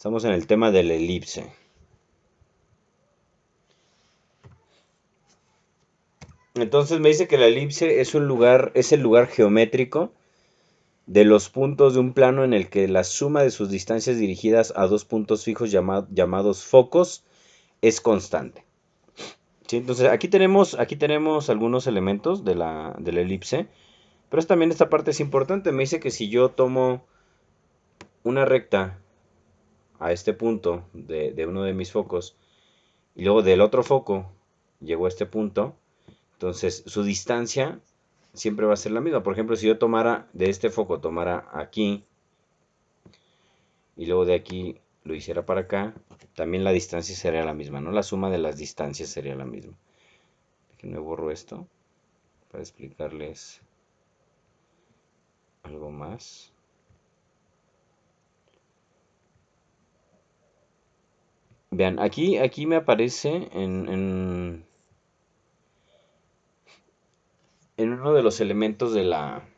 Estamos en el tema de la elipse. Entonces me dice que la elipse es el lugar geométrico de los puntos de un plano en el que la suma de sus distancias dirigidas a dos puntos fijos llamados focos es constante. ¿Sí? Entonces aquí tenemos algunos elementos de la elipse, pero también esta parte es importante. Me dice que si yo tomo una recta a este punto de uno de mis focos y luego del otro foco llego a este punto, entonces su distancia siempre va a ser la misma. Por ejemplo, si yo tomara de este foco, tomara aquí y luego de aquí lo hiciera para acá, también la distancia sería la misma, ¿no? La suma de las distancias sería la misma. Déjenme borro esto para explicarles algo más. Vean, aquí me aparece en uno de los elementos de la,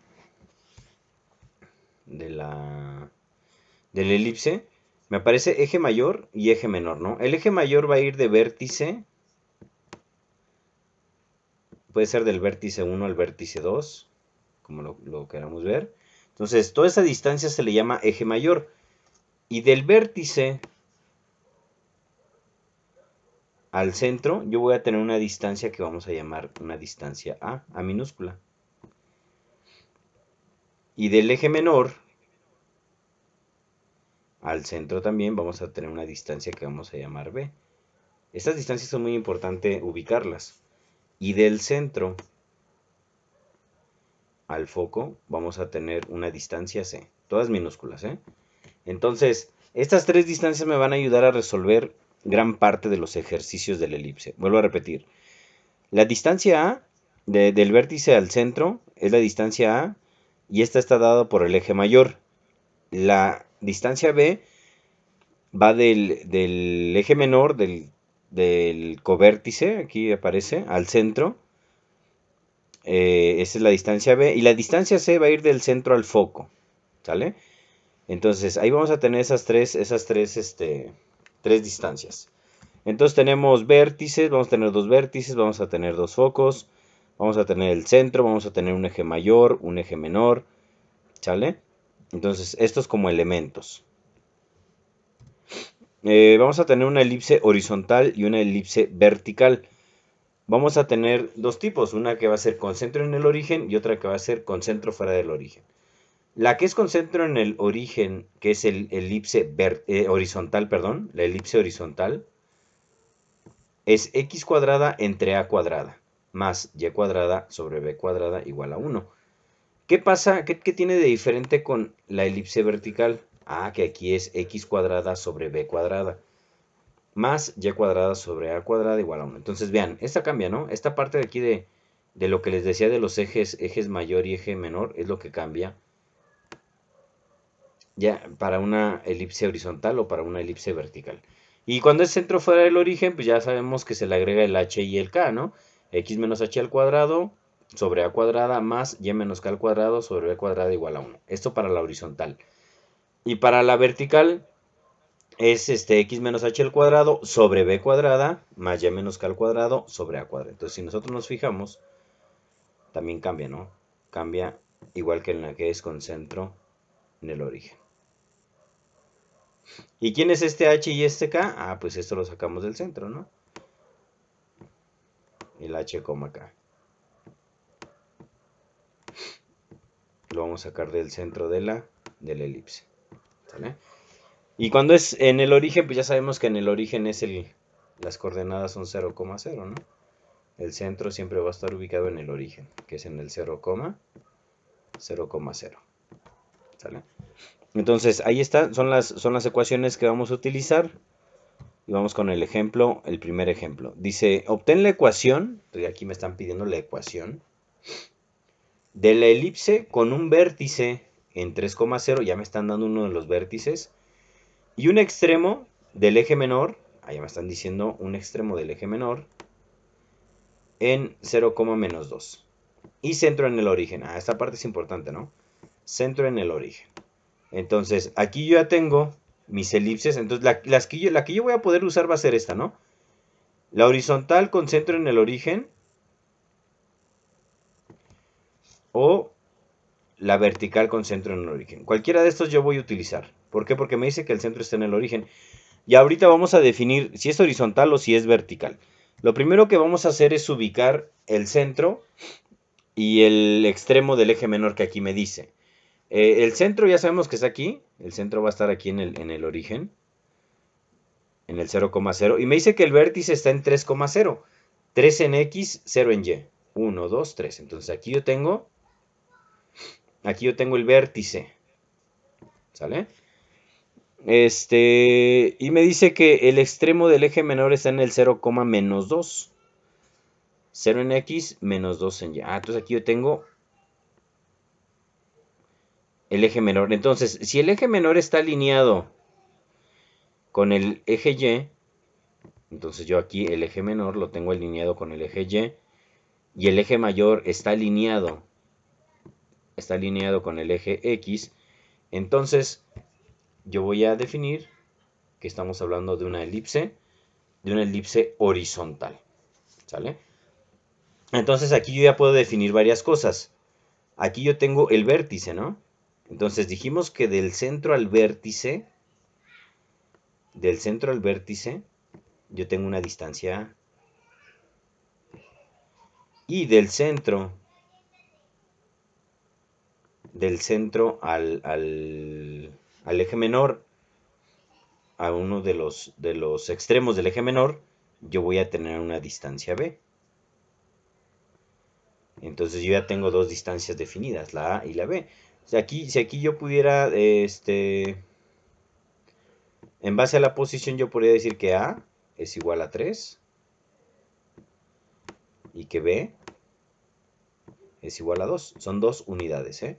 de la elipse, me aparece eje mayor y eje menor, ¿no? El eje mayor va a ir de vértice, puede ser del vértice 1 al vértice 2, como lo queramos ver. Entonces, toda esa distancia se le llama eje mayor. Y del vértice al centro, yo voy a tener una distancia que vamos a llamar una distancia A minúscula. Y del eje menor al centro también vamos a tener una distancia que vamos a llamar B. Estas distancias son muy importantes ubicarlas. Y del centro al foco vamos a tener una distancia C, todas minúsculas, ¿eh? Entonces, estas tres distancias me van a ayudar a resolver gran parte de los ejercicios de la elipse. Vuelvo a repetir, la distancia A del vértice al centro es la distancia A y esta está dada por el eje mayor. La distancia B va del eje menor, del covértice, aquí aparece, al centro. Esa es la distancia B. Y la distancia C va a ir del centro al foco. ¿Sale? Entonces, ahí vamos a tener tres distancias. Entonces tenemos vértices, vamos a tener dos vértices, vamos a tener dos focos, vamos a tener el centro, vamos a tener un eje mayor, un eje menor, ¿sale? Entonces, estos como elementos. Vamos a tener una elipse horizontal y una elipse vertical. Vamos a tener dos tipos, una que va a ser con centro en el origen y otra que va a ser con centro fuera del origen. La que es con centro en el origen, que es el elipse horizontal, perdón, la elipse horizontal, es x cuadrada entre a cuadrada más y cuadrada sobre b cuadrada igual a 1. ¿Qué pasa? ¿Qué tiene de diferente con la elipse vertical? Que aquí es x cuadrada sobre b cuadrada más y cuadrada sobre a cuadrada igual a 1. Entonces vean, esta cambia, ¿no? Esta parte de aquí de lo que les decía de los ejes mayor y eje menor, es lo que cambia ya para una elipse horizontal o para una elipse vertical. Y cuando es centro fuera del origen, pues ya sabemos que se le agrega el h y el k, ¿no? X menos h al cuadrado sobre a cuadrada más y menos k al cuadrado sobre b cuadrada igual a 1. Esto para la horizontal. Y para la vertical es x menos h al cuadrado sobre b cuadrada más y menos k al cuadrado sobre a cuadrado. Entonces, si nosotros nos fijamos, también cambia, ¿no? Cambia igual que en la que es con centro en el origen. ¿Y quién es este h y este k? Pues esto lo sacamos del centro, ¿no? El h, k. Lo vamos a sacar del centro de la elipse. ¿Sale? Y cuando es en el origen, pues ya sabemos que en el origen las coordenadas son 0, 0, ¿no? El centro siempre va a estar ubicado en el origen, que es en el 0, 0, 0. ¿Sale? Entonces, ahí está, son las ecuaciones que vamos a utilizar. Y vamos con el ejemplo, el primer ejemplo. Dice, obtén la ecuación, aquí me están pidiendo la ecuación, de la elipse con un vértice en 3,0, ya me están dando uno de los vértices, y un extremo del eje menor, ya me están diciendo un extremo del eje menor, en 0, menos 2. Y centro en el origen. Esta parte es importante, ¿no? Centro en el origen. Entonces, aquí yo ya tengo mis elipses. Entonces la que yo voy a poder usar va a ser esta, ¿no? La horizontal con centro en el origen o la vertical con centro en el origen. Cualquiera de estos yo voy a utilizar. ¿Por qué? Porque me dice que el centro está en el origen. Y ahorita vamos a definir si es horizontal o si es vertical. Lo primero que vamos a hacer es ubicar el centro y el extremo del eje menor que aquí me dice. El centro ya sabemos que está aquí. El centro va a estar aquí en el origen. En el 0,0. Y me dice que el vértice está en 3,0. 3 en X, 0 en Y. 1, 2, 3. Entonces aquí yo tengo el vértice. ¿Sale? Y me dice que el extremo del eje menor está en el 0, menos 2. 0 en X, menos 2 en Y. Entonces aquí yo tengo el eje menor. Entonces, si el eje menor está alineado con el eje Y, entonces yo aquí el eje menor lo tengo alineado con el eje y el eje mayor está alineado con el eje X, entonces yo voy a definir que estamos hablando de una elipse horizontal, ¿sale? Entonces aquí yo ya puedo definir varias cosas. Aquí yo tengo el vértice, ¿no? Entonces dijimos que del centro al vértice, yo tengo una distancia y del centro al eje menor, a uno de los extremos del eje menor, yo voy a tener una distancia B. Entonces yo ya tengo dos distancias definidas, la A y la B. O sea, si aquí yo pudiera, en base a la posición yo podría decir que A es igual a 3 y que B es igual a 2. Son dos unidades, ¿eh?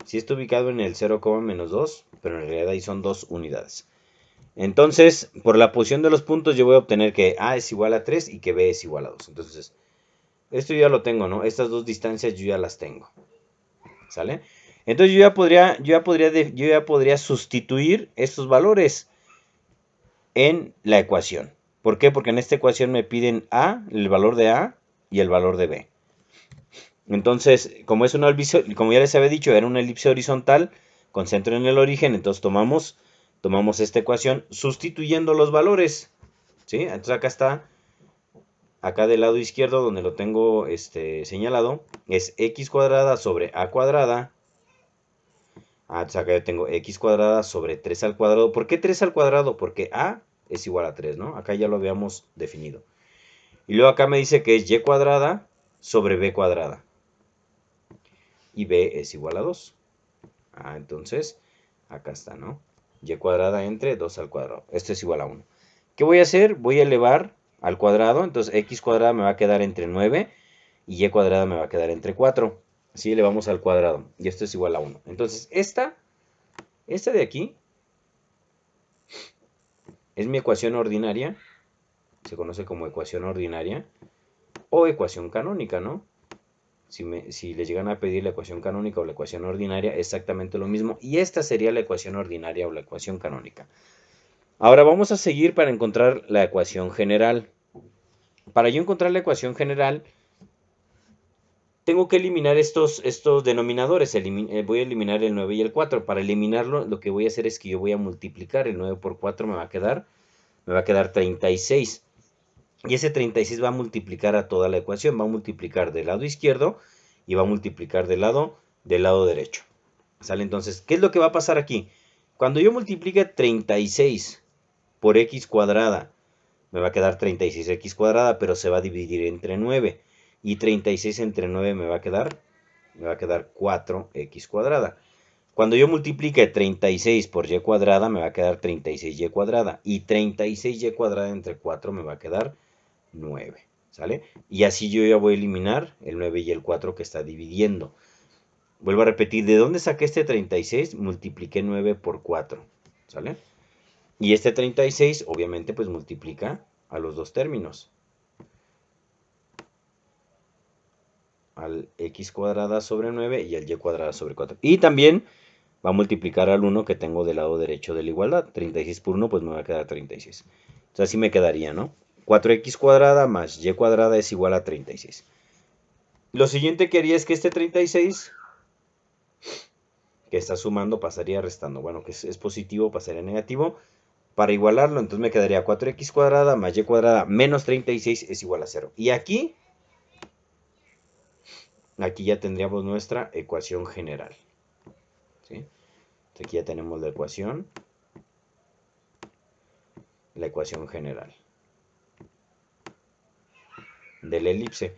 Sí está ubicado en el 0, menos 2, pero en realidad ahí son dos unidades. Entonces, por la posición de los puntos yo voy a obtener que A es igual a 3 y que B es igual a 2. Entonces, esto ya lo tengo, ¿no? Estas dos distancias yo ya las tengo. ¿Sale? Entonces yo ya podría sustituir estos valores en la ecuación. ¿Por qué? Porque en esta ecuación me piden A, el valor de A y el valor de B. Entonces, como es una elipse, como ya les había dicho, era una elipse horizontal con centro en el origen, entonces tomamos esta ecuación sustituyendo los valores. ¿Sí? Entonces acá está, acá del lado izquierdo donde lo tengo señalado, es x cuadrada sobre a cuadrada. Entonces acá yo tengo x cuadrada sobre 3 al cuadrado. ¿Por qué 3 al cuadrado? Porque a es igual a 3, ¿no? Acá ya lo habíamos definido. Y luego acá me dice que es y cuadrada sobre b cuadrada. Y b es igual a 2. Entonces, acá está, ¿no? Y cuadrada entre 2 al cuadrado. Esto es igual a 1. ¿Qué voy a hacer? Voy a elevar al cuadrado. Entonces, x cuadrada me va a quedar entre 9 y y cuadrada me va a quedar entre 4. Así elevamos al cuadrado. Y esto es igual a 1. Entonces, esta de aquí es mi ecuación ordinaria. Se conoce como ecuación ordinaria o ecuación canónica, ¿no? Si le llegan a pedir la ecuación canónica o la ecuación ordinaria, exactamente lo mismo. Y esta sería la ecuación ordinaria o la ecuación canónica. Ahora vamos a seguir para encontrar la ecuación general. Para yo encontrar la ecuación general, tengo que eliminar estos denominadores. Voy a eliminar el 9 y el 4. Para eliminarlo, lo que voy a hacer es que yo voy a multiplicar. El 9 por 4 me va a quedar 36. Y ese 36 va a multiplicar a toda la ecuación. Va a multiplicar del lado izquierdo y va a multiplicar del lado derecho. ¿Sale? Entonces, ¿qué es lo que va a pasar aquí? Cuando yo multiplique 36 por x cuadrada, me va a quedar 36x cuadrada, pero se va a dividir entre 9. Y 36 entre 9 me va a quedar 4x cuadrada. Cuando yo multiplique 36 por y cuadrada, me va a quedar 36y cuadrada. Y 36y cuadrada entre 4 me va a quedar 9. ¿Sale? Y así yo ya voy a eliminar el 9 y el 4 que está dividiendo. Vuelvo a repetir, ¿de dónde saqué este 36? Multipliqué 9 por 4. ¿Sale? Y este 36 obviamente pues multiplica a los dos términos. Al x cuadrada sobre 9 y al y cuadrada sobre 4. Y también va a multiplicar al 1 que tengo del lado derecho de la igualdad. 36 por 1, pues me va a quedar 36. Entonces así me quedaría, ¿no? 4x cuadrada más y cuadrada es igual a 36. Lo siguiente que haría es que este 36, que está sumando, pasaría restando. Bueno, que es positivo, pasaría negativo. Para igualarlo, entonces me quedaría 4x cuadrada más y cuadrada menos 36 es igual a 0. Y aquí ya tendríamos nuestra ecuación general. ¿Sí? Aquí ya tenemos la ecuación general de la elipse.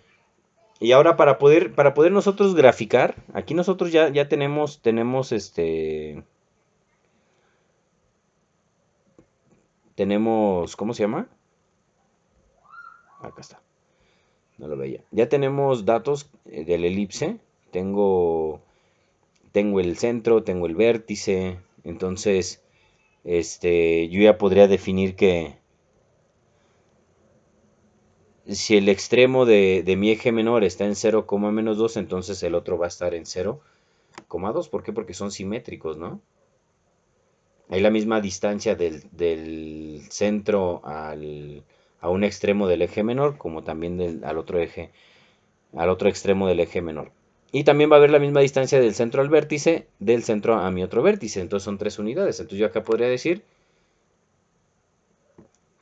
Y ahora para poder nosotros graficar, aquí nosotros ya tenemos ¿cómo se llama? Acá está, no lo veía. Ya tenemos datos de la elipse, tengo el centro, tengo el vértice, entonces yo ya podría definir que si el extremo de mi eje menor está en 0,-2, entonces el otro va a estar en 0,2. ¿Por qué? Porque son simétricos, ¿no? Hay la misma distancia del centro a un extremo del eje menor, como también al otro extremo del eje menor. Y también va a haber la misma distancia del centro al vértice, del centro a mi otro vértice. Entonces son 3 unidades. Entonces yo acá podría decir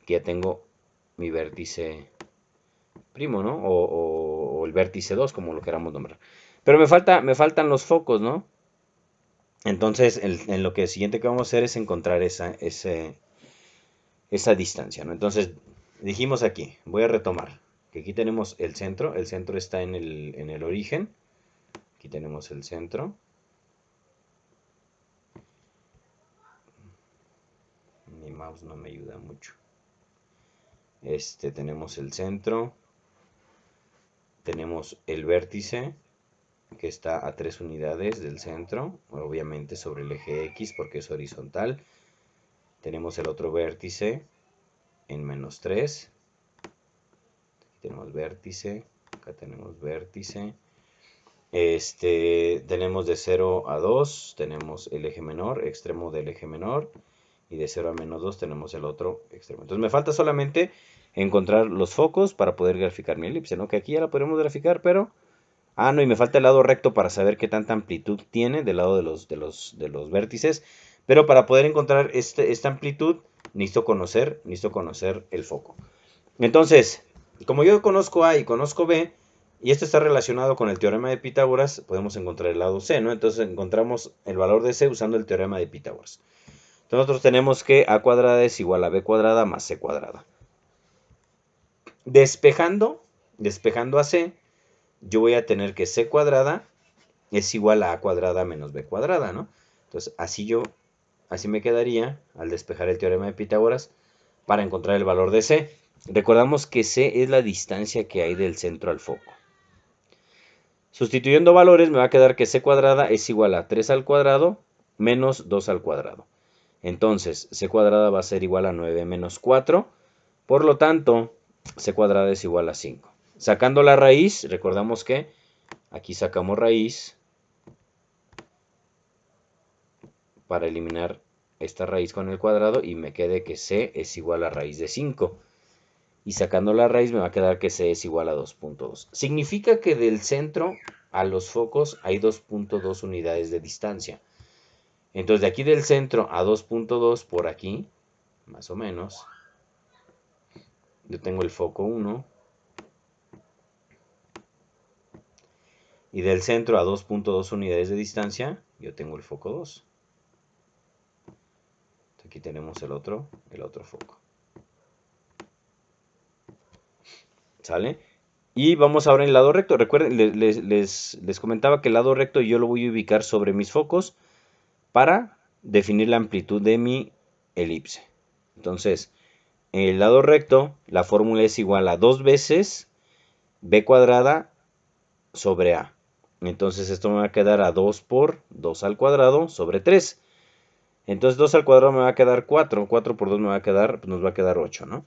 que ya tengo mi vértice primo, ¿no? O el vértice 2, como lo queramos nombrar. Pero me faltan los focos, ¿no? Entonces, en lo que siguiente que vamos a hacer es encontrar esa distancia, ¿no? Entonces, dijimos aquí, voy a retomar, que aquí tenemos el centro está en el origen, aquí tenemos el centro, mi mouse no me ayuda mucho, tenemos el centro, tenemos el vértice, que está a 3 unidades del centro, obviamente sobre el eje X porque es horizontal, tenemos el otro vértice en -3, aquí tenemos vértice, acá tenemos vértice, tenemos de 0 a 2, tenemos el eje menor, extremo del eje menor, y de 0 a -2 tenemos el otro extremo. Entonces me falta solamente encontrar los focos para poder graficar mi elipse, ¿no? Que aquí ya la podemos graficar, pero... Ah, no, y me falta el lado recto para saber qué tanta amplitud tiene del lado de los vértices. Pero para poder encontrar esta amplitud, necesito conocer el foco. Entonces, como yo conozco A y conozco B, y esto está relacionado con el teorema de Pitágoras, podemos encontrar el lado C, ¿no? Entonces encontramos el valor de C usando el teorema de Pitágoras. Entonces nosotros tenemos que A cuadrada es igual a B cuadrada más C cuadrada. Despejando a C, yo voy a tener que C cuadrada es igual a A cuadrada menos B cuadrada, ¿no? Entonces así me quedaría al despejar el teorema de Pitágoras para encontrar el valor de C. Recordamos que C es la distancia que hay del centro al foco. Sustituyendo valores me va a quedar que C cuadrada es igual a 3 al cuadrado menos 2 al cuadrado. Entonces C cuadrada va a ser igual a 9 menos 4. Por lo tanto, C cuadrada es igual a 5. Sacando la raíz, recordamos que aquí sacamos raíz para eliminar esta raíz con el cuadrado y me quede que C es igual a raíz de 5. Y sacando la raíz me va a quedar que C es igual a 2.2. Significa que del centro a los focos hay 2.2 unidades de distancia. Entonces de aquí del centro a 2.2 por aquí, más o menos, yo tengo el foco 1. Y del centro a 2.2 unidades de distancia, yo tengo el foco 2. Aquí tenemos el otro foco. ¿Sale? Y vamos ahora en el lado recto. Recuerden, les comentaba que el lado recto yo lo voy a ubicar sobre mis focos para definir la amplitud de mi elipse. Entonces, en el lado recto, la fórmula es igual a 2 veces b cuadrada sobre a. Entonces esto me va a quedar a 2 por 2 al cuadrado sobre 3. Entonces 2 al cuadrado me va a quedar 4. 4 por 2 nos va a quedar 8, ¿no?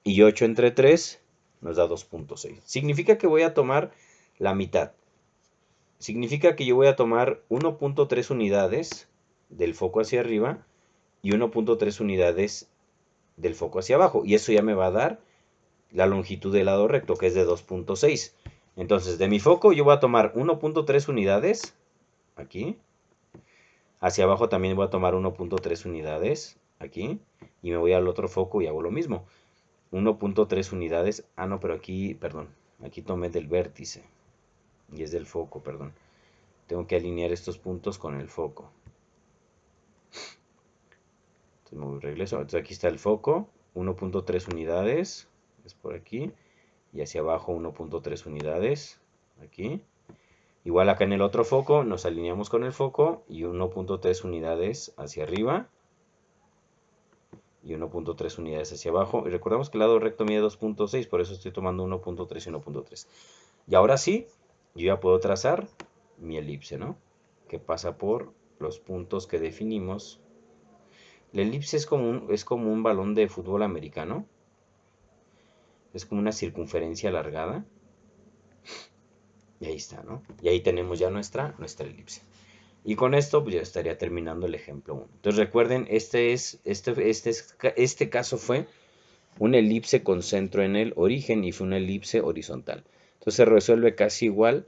Y 8 entre 3 nos da 2.6. Significa que voy a tomar la mitad. Significa que yo voy a tomar 1.3 unidades del foco hacia arriba y 1.3 unidades del foco hacia abajo. Y eso ya me va a dar la longitud del lado recto, que es de 2.6. Entonces, de mi foco yo voy a tomar 1.3 unidades aquí. Hacia abajo también voy a tomar 1.3 unidades aquí. Y me voy al otro foco y hago lo mismo. 1.3 unidades. Ah, no, pero aquí, perdón. Aquí tomé del vértice. Y es del foco, perdón. Tengo que alinear estos puntos con el foco. Entonces me regreso. Entonces aquí está el foco. 1.3 unidades. Es por aquí. Y hacia abajo 1.3 unidades. Aquí. Igual acá en el otro foco nos alineamos con el foco y 1.3 unidades hacia arriba y 1.3 unidades hacia abajo. Y recordemos que el lado recto mide 2.6, por eso estoy tomando 1.3 y 1.3. Y ahora sí, yo ya puedo trazar mi elipse, ¿no? Que pasa por los puntos que definimos. La elipse es como un balón de fútbol americano. Es como una circunferencia alargada. Y ahí está, ¿no? Y ahí tenemos ya nuestra elipse. Y con esto pues ya estaría terminando el ejemplo 1. Entonces recuerden, este caso fue una elipse con centro en el origen y fue una elipse horizontal. Entonces se resuelve casi igual,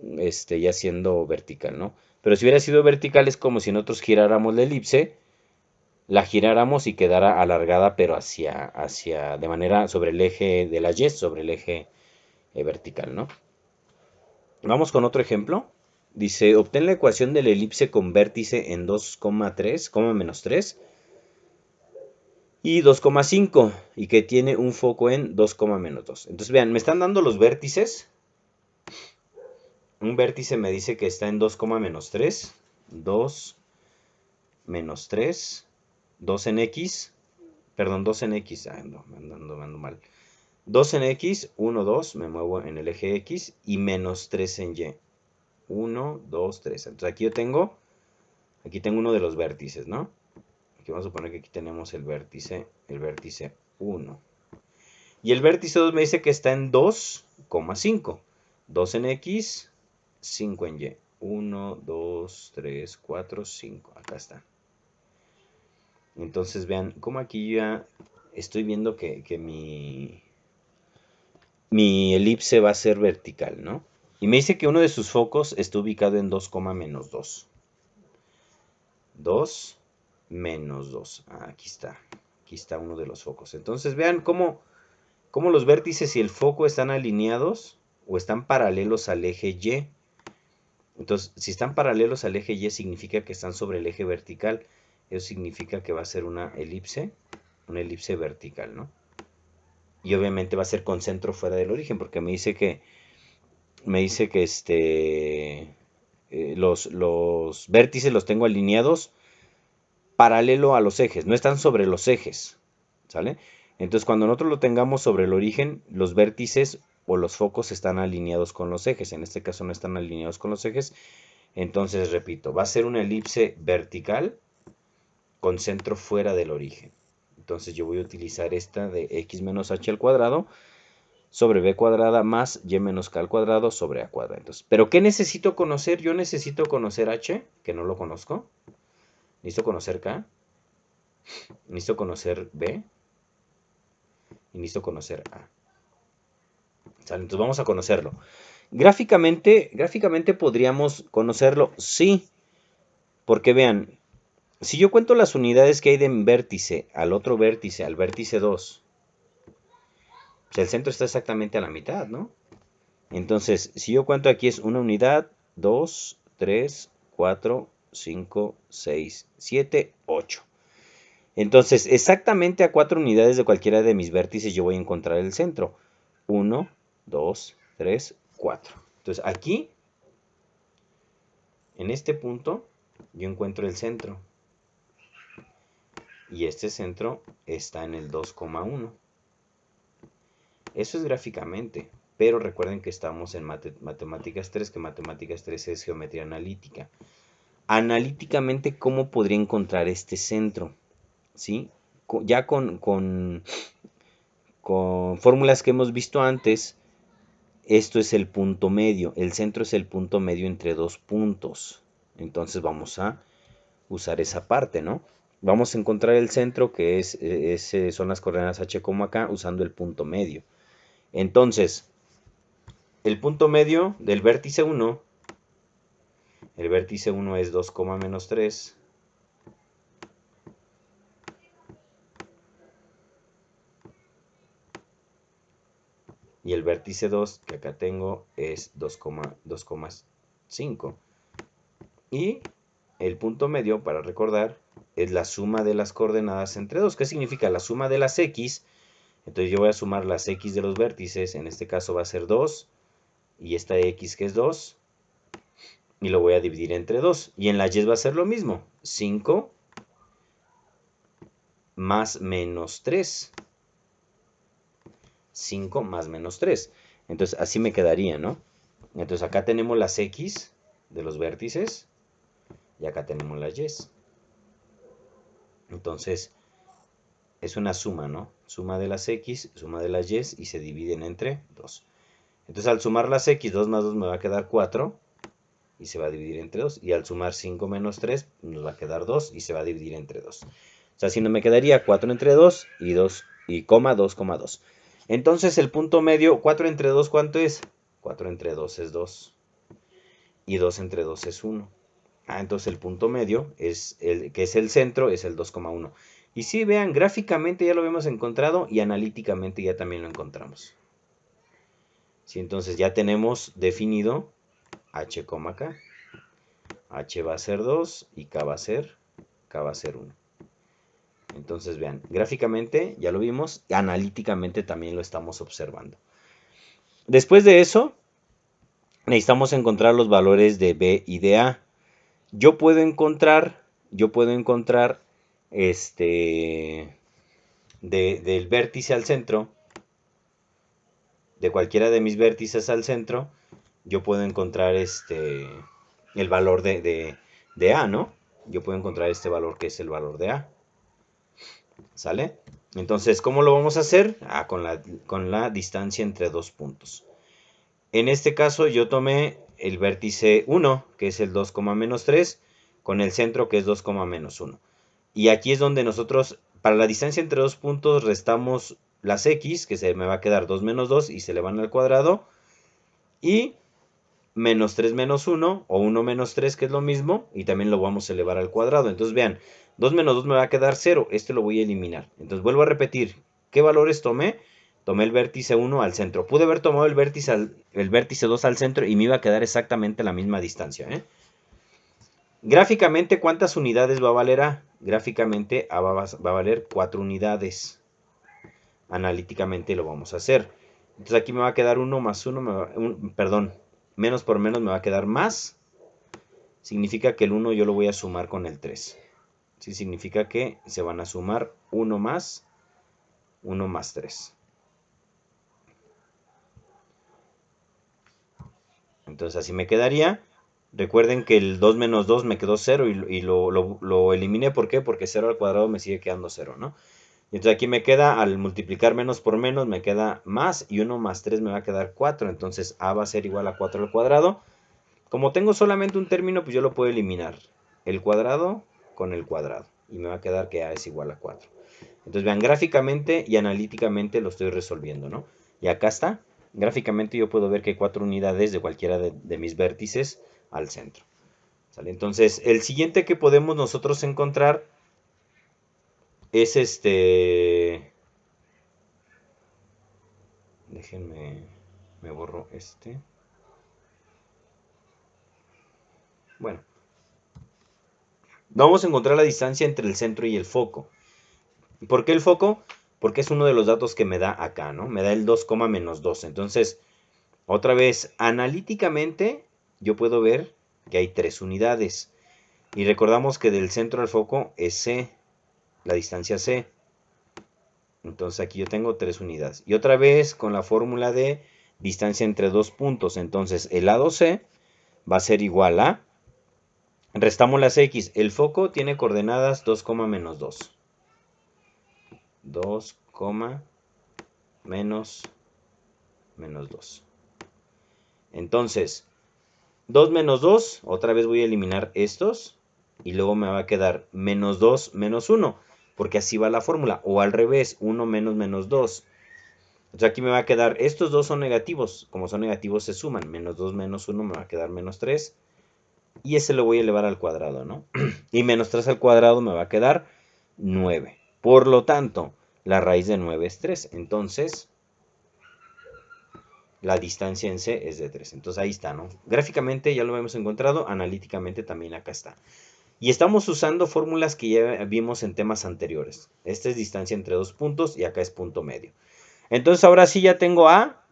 ya siendo vertical, ¿no? Pero si hubiera sido vertical es como si nosotros giráramos la elipse, la giráramos y quedara alargada, pero de manera sobre el eje de la Y, sobre el eje vertical, ¿no? Vamos con otro ejemplo. Dice, obtén la ecuación de la elipse con vértice en 2,3, menos 3 y 2,5 y que tiene un foco en 2, menos 2. Entonces vean, me están dando los vértices. Un vértice me dice que está en 2, menos 3, 2 menos 3, 2 en X, perdón, 2 en X, no, ando mal. 2 en X, 1, 2, me muevo en el eje X y menos 3 en Y. 1, 2, 3. Entonces aquí tengo uno de los vértices, ¿no? Aquí vamos a suponer que aquí tenemos el vértice 1. Y el vértice 2 me dice que está en 2,5. 2 en X, 5 en Y. 1, 2, 3, 4, 5. Acá está. Entonces vean cómo aquí ya estoy viendo que mi elipse va a ser vertical, ¿no? Y me dice que uno de sus focos está ubicado en 2, menos 2. 2 menos 2. Aquí está. Aquí está uno de los focos. Entonces vean cómo los vértices y el foco están alineados o están paralelos al eje Y. Entonces, si están paralelos al eje Y significa que están sobre el eje vertical. Eso significa que va a ser una elipse vertical, ¿no? Y obviamente va a ser con centro fuera del origen, porque me dice que los vértices los tengo alineados paralelo a los ejes, no están sobre los ejes, ¿sale? Entonces, cuando nosotros lo tengamos sobre el origen, los vértices o los focos están alineados con los ejes. En este caso no están alineados con los ejes. Entonces, repito, va a ser una elipse vertical con centro fuera del origen. Entonces, yo voy a utilizar esta de x menos h al cuadrado sobre b cuadrada más y menos k al cuadrado sobre a cuadrada. Entonces, ¿pero qué necesito conocer? Yo necesito conocer h, que no lo conozco. Necesito conocer k. Necesito conocer b. Y necesito conocer a. ¿Sale? Entonces vamos a conocerlo. Gráficamente podríamos conocerlo, sí, porque vean, si yo cuento las unidades que hay de un vértice al otro vértice, al vértice 2, pues el centro está exactamente a la mitad, ¿no? Entonces, si yo cuento aquí es una unidad, 2, 3, 4, 5, 6, 7, 8. Entonces, exactamente a 4 unidades de cualquiera de mis vértices yo voy a encontrar el centro. 1, 2, 3, 4. Entonces, aquí, en este punto, yo encuentro el centro. Y este centro está en el 2,1. Eso es gráficamente. Pero recuerden que estamos en matemáticas 3, que matemáticas 3 es geometría analítica. Analíticamente, ¿cómo podría encontrar este centro? ¿Sí? Ya con fórmulas que hemos visto antes, esto es el punto medio. El centro es el punto medio entre dos puntos. Entonces vamos a usar esa parte, ¿no? Vamos a encontrar el centro, que son las coordenadas h como acá, usando el punto medio. Entonces, el punto medio del vértice 1, el vértice 1 es 2, menos 3. Y el vértice 2, que acá tengo, es 2,5. Y el punto medio, para recordar, es la suma de las coordenadas entre 2. ¿Qué significa? La suma de las x. Entonces yo voy a sumar las x de los vértices. En este caso va a ser 2. Y esta x que es 2. Y lo voy a dividir entre 2. Y en la y va a ser lo mismo. 5 más menos 3. 5 más menos 3. Entonces así me quedaría, ¿no? Entonces acá tenemos las x de los vértices. Y acá tenemos las y. Entonces es una suma, ¿no? Suma de las x, suma de las y, y se dividen entre 2. Entonces al sumar las x, 2 más 2 me va a quedar 4 y se va a dividir entre 2. Y al sumar 5 menos 3 nos va a quedar 2 y se va a dividir entre 2. O sea, si no me quedaría 4 entre 2 y 2 y coma 2, 2. Entonces el punto medio, 4 entre 2, ¿cuánto es? 4 entre 2 es 2 y 2 entre 2 es 1. Entonces el punto medio, que es el centro, es el 2,1. Y si vean, gráficamente ya lo habíamos encontrado y analíticamente ya también lo encontramos. ¿Sí? Entonces ya tenemos definido h, k. H va a ser 2 y k va a ser 1. Entonces vean, gráficamente ya lo vimos, y analíticamente también lo estamos observando. Después de eso, necesitamos encontrar los valores de b y de a. Yo puedo encontrar del vértice al centro, de cualquiera de mis vértices al centro, yo puedo encontrar el valor de A, ¿no? Yo puedo encontrar este valor que es el valor de A. ¿Sale? Entonces, ¿cómo lo vamos a hacer? Con la distancia entre dos puntos. En este caso yo tomé el vértice 1, que es el 2, menos 3, con el centro que es 2, menos 1. Y aquí es donde nosotros, para la distancia entre dos puntos, restamos las x, que se me va a quedar 2 menos 2 y se le van al cuadrado. Y menos 3 menos 1, o 1 menos 3, que es lo mismo, y también lo vamos a elevar al cuadrado. Entonces vean, 2 menos 2 me va a quedar 0, este lo voy a eliminar. Entonces vuelvo a repetir, ¿qué valores tomé? Tomé el vértice 1 al centro. Pude haber tomado el vértice 2 al centro y me iba a quedar exactamente la misma distancia, ¿eh? Gráficamente, ¿cuántas unidades va a valer A? Gráficamente A va a valer 4 unidades. Analíticamente lo vamos a hacer. Entonces aquí me va a quedar 1 más 1, perdón, menos por menos me va a quedar más. Significa que el 1 yo lo voy a sumar con el 3. ¿Sí? Significa que se van a sumar 1 más 3. Entonces así me quedaría. Recuerden que el 2 menos 2 me quedó 0 y lo eliminé. ¿Por qué? Porque 0 al cuadrado me sigue quedando 0, ¿no? Y entonces aquí me queda, al multiplicar menos por menos, me queda más. Y 1 más 3 me va a quedar 4. Entonces A va a ser igual a 4 al cuadrado. Como tengo solamente un término, pues yo lo puedo eliminar. El cuadrado con el cuadrado. Y me va a quedar que A es igual a 4. Entonces vean, gráficamente y analíticamente lo estoy resolviendo, ¿no? Y acá está. Gráficamente yo puedo ver que hay 4 unidades de cualquiera de mis vértices al centro. ¿Sale? Entonces, el siguiente que podemos nosotros encontrar es Déjenme, me borro este. Bueno, vamos a encontrar la distancia entre el centro y el foco. ¿Por qué el foco? Porque es uno de los datos que me da acá, ¿no? Me da el 2, menos 2. Entonces, otra vez, analíticamente, yo puedo ver que hay 3 unidades. Y recordamos que del centro al foco es C, la distancia C. Entonces aquí yo tengo 3 unidades. Y otra vez con la fórmula de distancia entre dos puntos. Entonces el lado C va a ser igual a... Restamos las X. El foco tiene coordenadas 2, menos 2. 2, menos 2. Entonces, 2 menos 2, otra vez voy a eliminar estos. y luego me va a quedar menos 2 menos 1, porque así va la fórmula, o al revés, 1 menos menos 2. Entonces aquí me va a quedar, estos dos son negativos, como son negativos se suman, menos 2 menos 1 me va a quedar menos 3, y ese lo voy a elevar al cuadrado, ¿no? Y menos 3 al cuadrado me va a quedar 9. Por lo tanto, la raíz de 9 es 3. Entonces, la distancia en C es de 3. Entonces ahí está, ¿no? Gráficamente ya lo hemos encontrado, analíticamente también acá está. Y estamos usando fórmulas que ya vimos en temas anteriores. Esta es distancia entre dos puntos y acá es punto medio. Entonces ahora sí ya tengo A,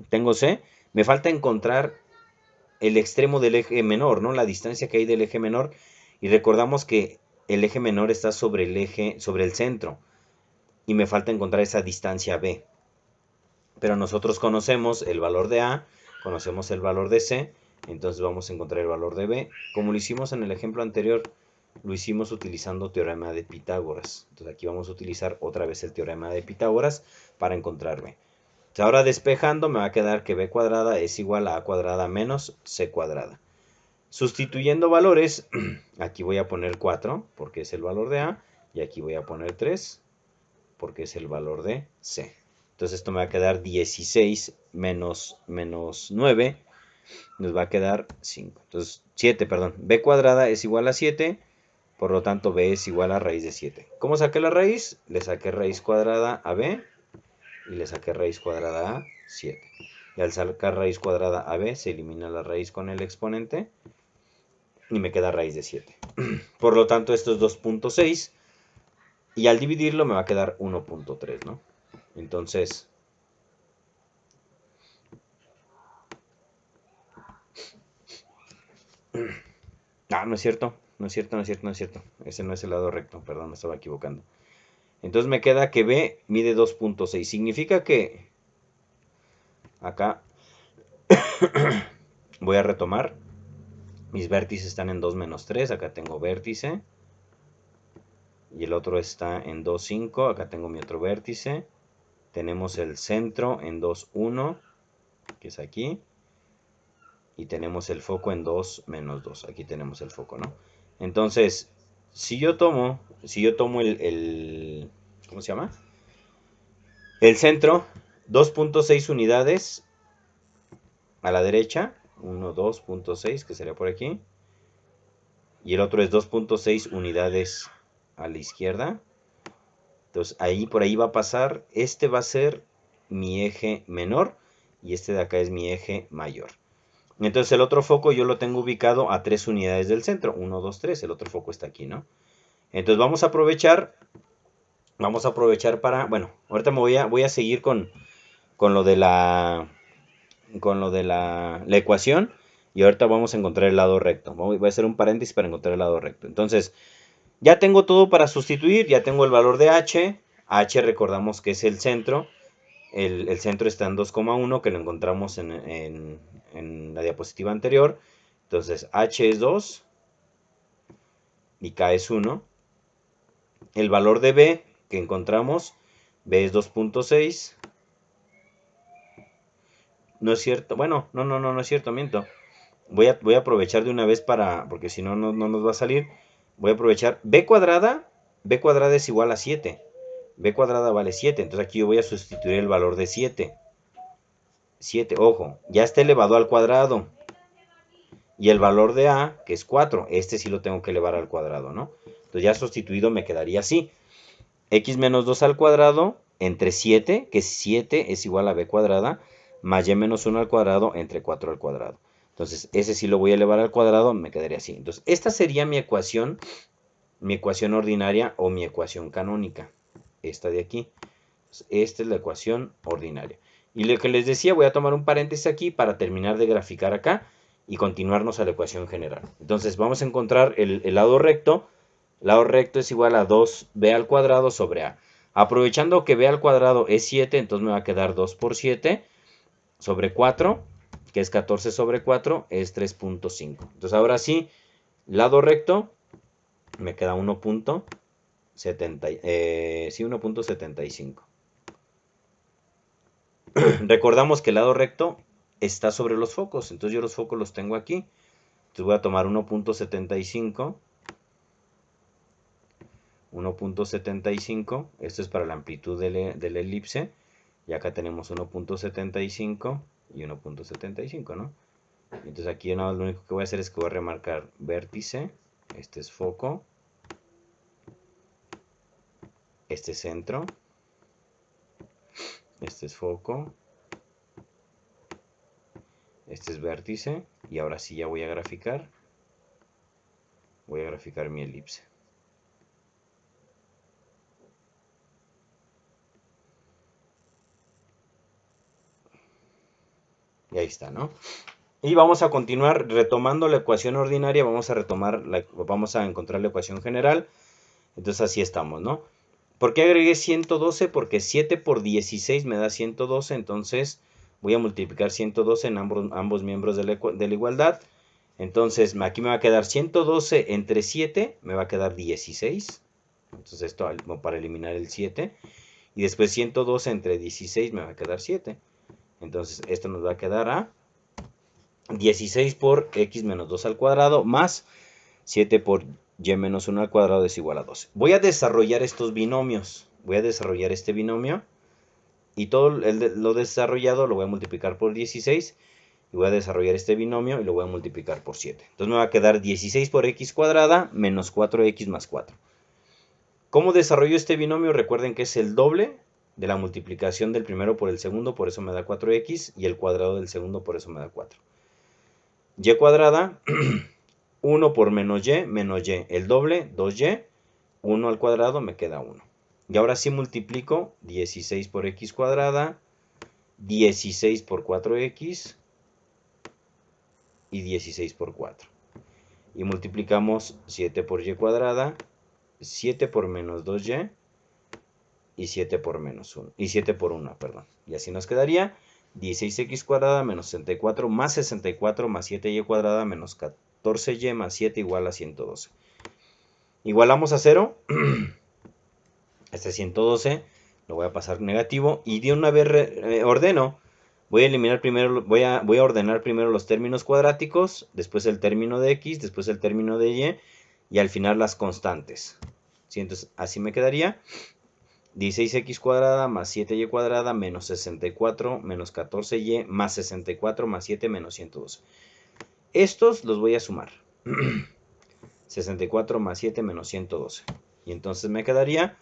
tengo C. Me falta encontrar el extremo del eje menor, ¿no? La distancia que hay del eje menor. Y recordamos que el eje menor está sobre el eje, sobre el centro. Y me falta encontrar esa distancia B. Pero nosotros conocemos el valor de A, conocemos el valor de C, entonces vamos a encontrar el valor de B. Como lo hicimos en el ejemplo anterior, lo hicimos utilizando teorema de Pitágoras. Entonces aquí vamos a utilizar otra vez el teorema de Pitágoras para encontrar B. Entonces ahora despejando me va a quedar que B cuadrada es igual a A cuadrada menos C cuadrada. Sustituyendo valores, aquí voy a poner 4 porque es el valor de A, y aquí voy a poner 3 porque es el valor de C. Entonces esto me va a quedar 16 menos 9, nos va a quedar 5. Entonces 7, perdón, B cuadrada es igual a 7, por lo tanto B es igual a raíz de 7. ¿Cómo saqué la raíz? Le saqué raíz cuadrada a B y le saqué raíz cuadrada a 7. Y al sacar raíz cuadrada a B se elimina la raíz con el exponente y me queda raíz de 7. Por lo tanto esto es 2.6 y al dividirlo me va a quedar 1.3, ¿no? Entonces, no es cierto, no es cierto, no es cierto, no es cierto. Ese no es el lado recto, perdón, me estaba equivocando. Entonces me queda que B mide 2.6. Significa que acá voy a retomar. Mis vértices están en 2 menos 3. Acá tengo vértice. Y el otro está en 2, 5. Acá tengo mi otro vértice. Tenemos el centro en 2, 1, que es aquí. Y tenemos el foco en 2 menos 2. Aquí tenemos el foco, ¿no? Entonces, si yo tomo el ¿cómo se llama? El centro, 2.6 unidades a la derecha, 1, 2.6, que sería por aquí. Y el otro es 2.6 unidades a la izquierda. Entonces, ahí por ahí va a pasar, este va a ser mi eje menor y este de acá es mi eje mayor. Entonces el otro foco yo lo tengo ubicado a 3 unidades del centro, 1, 2, 3, el otro foco está aquí, ¿no? Entonces vamos a aprovechar para, bueno, ahorita voy a seguir con lo de la ecuación y ahorita vamos a encontrar el lado recto. Voy a hacer un paréntesis para encontrar el lado recto. Entonces, ya tengo todo para sustituir, ya tengo el valor de h. H recordamos que es el centro. El centro está en 2,1 que lo encontramos en la diapositiva anterior. Entonces, h es 2 y k es 1. El valor de b que encontramos, b es 2.6. No es cierto, bueno, no es cierto, miento. Voy a aprovechar de una vez porque si no, no nos va a salir. Voy a aprovechar b cuadrada es igual a 7. B cuadrada vale 7, entonces aquí yo voy a sustituir el valor de 7. 7, ojo, ya está elevado al cuadrado. Y el valor de A, que es 4, este sí lo tengo que elevar al cuadrado, ¿no? Entonces ya sustituido me quedaría así. X menos 2 al cuadrado entre 7, que 7 es igual a B cuadrada, más Y menos 1 al cuadrado entre 4 al cuadrado. Entonces ese sí lo voy a elevar al cuadrado, me quedaría así. Entonces esta sería mi ecuación ordinaria o mi ecuación canónica. Esta de aquí. Esta es la ecuación ordinaria. Y lo que les decía, voy a tomar un paréntesis aquí para terminar de graficar acá y continuarnos a la ecuación general. Entonces vamos a encontrar el lado recto. El lado recto es igual a 2b al cuadrado sobre a. Aprovechando que b al cuadrado es 7, entonces me va a quedar 2 por 7 sobre 4, que es 14 sobre 4, es 3.5. Entonces ahora sí, lado recto, me queda 1.75. Recordamos que el lado recto está sobre los focos, entonces yo los focos los tengo aquí. Entonces voy a tomar 1.75 1.75, esto es para la amplitud de la elipse, y acá tenemos 1.75 y 1.75, ¿no? Entonces aquí nada más lo único que voy a hacer es que voy a remarcar vértice, este es foco, este es centro, este es foco, este es vértice, y ahora sí ya voy a graficar mi elipse. Y ahí está, ¿no? Y vamos a continuar retomando la ecuación ordinaria, vamos a encontrar la ecuación general. Entonces así estamos, ¿no? ¿Por qué agregué 112? Porque 7 por 16 me da 112, entonces voy a multiplicar 112 en ambos miembros de la igualdad. Entonces aquí me va a quedar 112 entre 7, me va a quedar 16. Entonces esto para eliminar el 7. Y después 112 entre 16 me va a quedar 7. Entonces esto nos va a quedar a 16 por x menos 2 al cuadrado más 7 por y menos 1 al cuadrado es igual a 12. Voy a desarrollar estos binomios. Voy a desarrollar este binomio y todo lo desarrollado lo voy a multiplicar por 16 y voy a desarrollar este binomio y lo voy a multiplicar por 7. Entonces me va a quedar 16 por x cuadrada menos 4x más 4. ¿Cómo desarrollo este binomio? Recuerden que es el doble de la multiplicación del primero por el segundo, por eso me da 4x, y el cuadrado del segundo, por eso me da 4. Y cuadrada, 1 por menos y, el doble, 2y, 1 al cuadrado me queda 1. Y ahora sí multiplico 16 por x cuadrada, 16 por 4x y 16 por 4. Y multiplicamos 7 por y cuadrada, 7 por menos 2y y 7 por menos 1. Y 7 por 1, perdón. Y así nos quedaría 16x cuadrada menos 64 más 64 más 7y cuadrada menos 14y más 7 igual a 112. Igualamos a 0. Este 112 lo voy a pasar negativo y de una vez ordeno. Voy a eliminar primero, voy a ordenar primero los términos cuadráticos, después el término de x, después el término de y al final las constantes. ¿Sí? Entonces así me quedaría 16x cuadrada más 7y cuadrada menos 64 menos 14y más 64 más 7 menos 112. Estos los voy a sumar. 64 más 7 menos 112. Y entonces me quedaría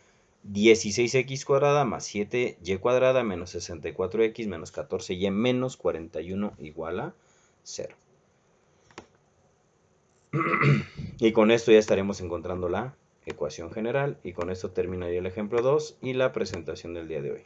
16x cuadrada más 7y cuadrada menos 64x menos 14y menos 41 igual a 0. Y con esto ya estaremos encontrando la ecuación general. Y con esto terminaría el ejemplo 2 y la presentación del día de hoy.